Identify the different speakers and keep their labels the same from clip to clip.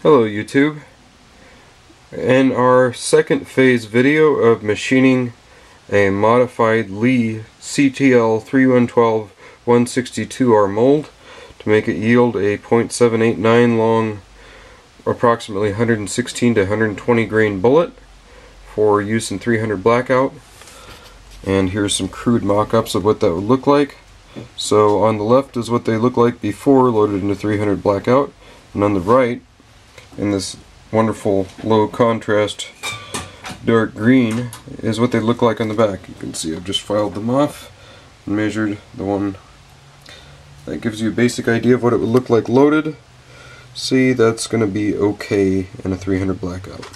Speaker 1: Hello YouTube. In our second phase video of machining a modified Lee CTL 3112-162R mold to make it yield a .789 long, approximately 116 to 120 grain bullet for use in 300 blackout. And here's some crude mock-ups of what that would look like. So on the left is what they look like before loaded into 300 blackout, and on the right, in this wonderful low contrast dark green, is what they look like on the back. You can see I've just filed them off and measured the one. That gives you a basic idea of what it would look like loaded. See, that's going to be okay in a 300 blackout.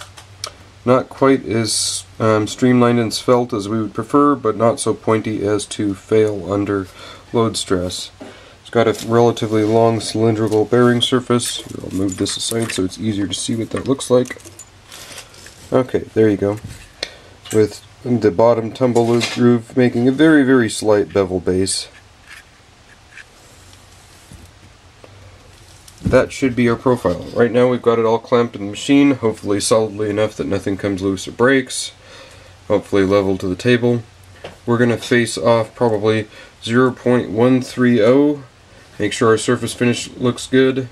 Speaker 1: Not quite as streamlined and svelte as we would prefer, but not so pointy as to fail under load stress. It's got a relatively long cylindrical bearing surface. I'll move this aside so it's easier to see what that looks like. Okay, there you go. With the bottom tumble loop groove making a very, very slight bevel base. That should be our profile. Right now we've got it all clamped in the machine, hopefully solidly enough that nothing comes loose or breaks. Hopefully level to the table. We're going to face off probably 0.130. Make sure our surface finish looks good,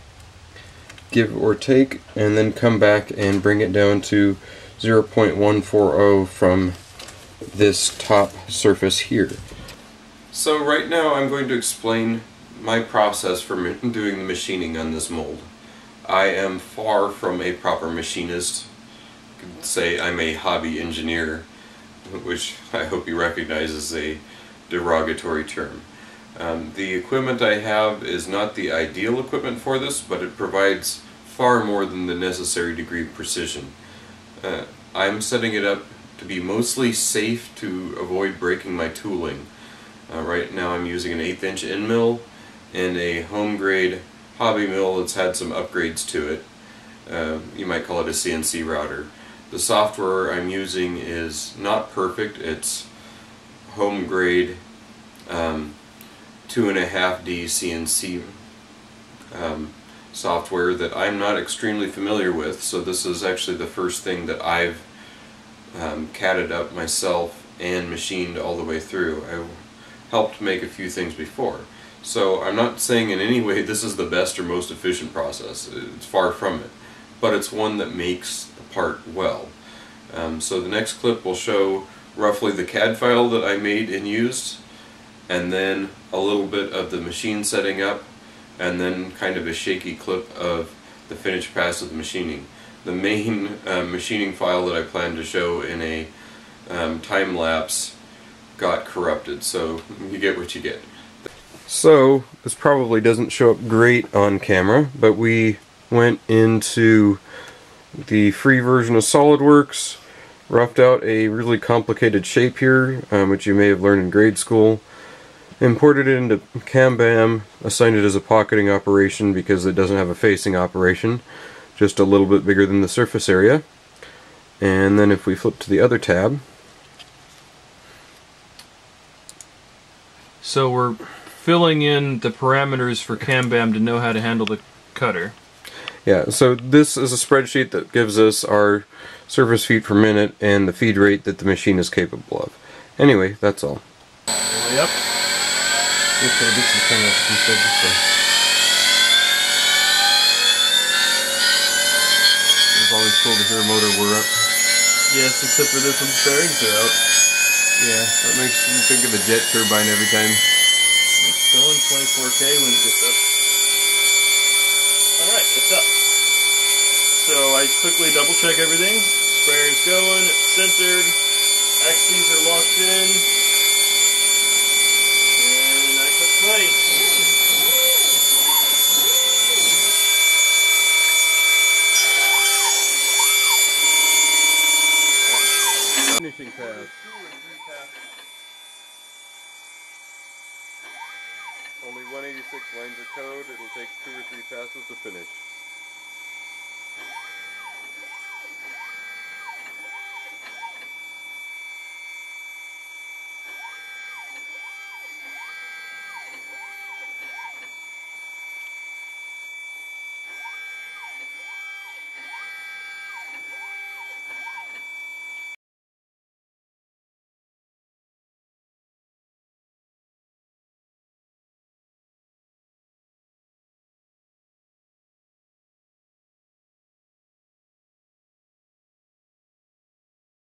Speaker 1: give or take, and then come back and bring it down to 0.140 from this top surface here. So right now I'm going to explain my process for doing the machining on this mold. I am far from a proper machinist. You could say I'm a hobby engineer, which I hope you recognize as a derogatory term. The equipment I have is not the ideal equipment for this, but it provides far more than the necessary degree of precision. I'm setting it up to be mostly safe to avoid breaking my tooling. Right now I'm using an 1/8 inch end mill and a home grade hobby mill that's had some upgrades to it. You might call it a CNC router. The software I'm using is not perfect. It's home grade 2.5D CNC software that I'm not extremely familiar with, so this is actually the first thing that I've catted up myself and machined all the way through. I helped make a few things before, so I'm not saying in any way this is the best or most efficient process. It's far from it, but it's one that makes the part well. So the next clip will show roughly the CAD file that I made and used, and then a little bit of the machine setting up, and then kind of a shaky clip of the finished pass of the machining. The main machining file that I planned to show in a time lapse got corrupted, so you get what you get. So this probably doesn't show up great on camera, but we went into the free version of SolidWorks, roughed out a really complicated shape here, which you may have learned in grade school, imported it into CAMBAM, assigned it as a pocketing operation because it doesn't have a facing operation, just a little bit bigger than the surface area. And then if we flip to the other tab,
Speaker 2: so we're filling in the parameters for CAMBAM to know how to handle the cutter.
Speaker 1: Yeah, so this is a spreadsheet that gives us our surface feet per minute and the feed rate that the machine is capable of. Anyway, that's all.
Speaker 2: Yep.
Speaker 1: Okay, this is kind of instead this way. It's always cool to hear a motor whir up.
Speaker 2: Yes, except for this one's bearings are out.
Speaker 1: Yeah, that makes you think of a jet turbine every time.
Speaker 2: It's going 24K when it gets up. Alright, it's up. So I quickly double check everything. Sprayer's going, it's centered, axes are locked in, and I click play.
Speaker 1: Finishing pass. Only 186 lines of code. It'll take 2 or 3 passes to finish.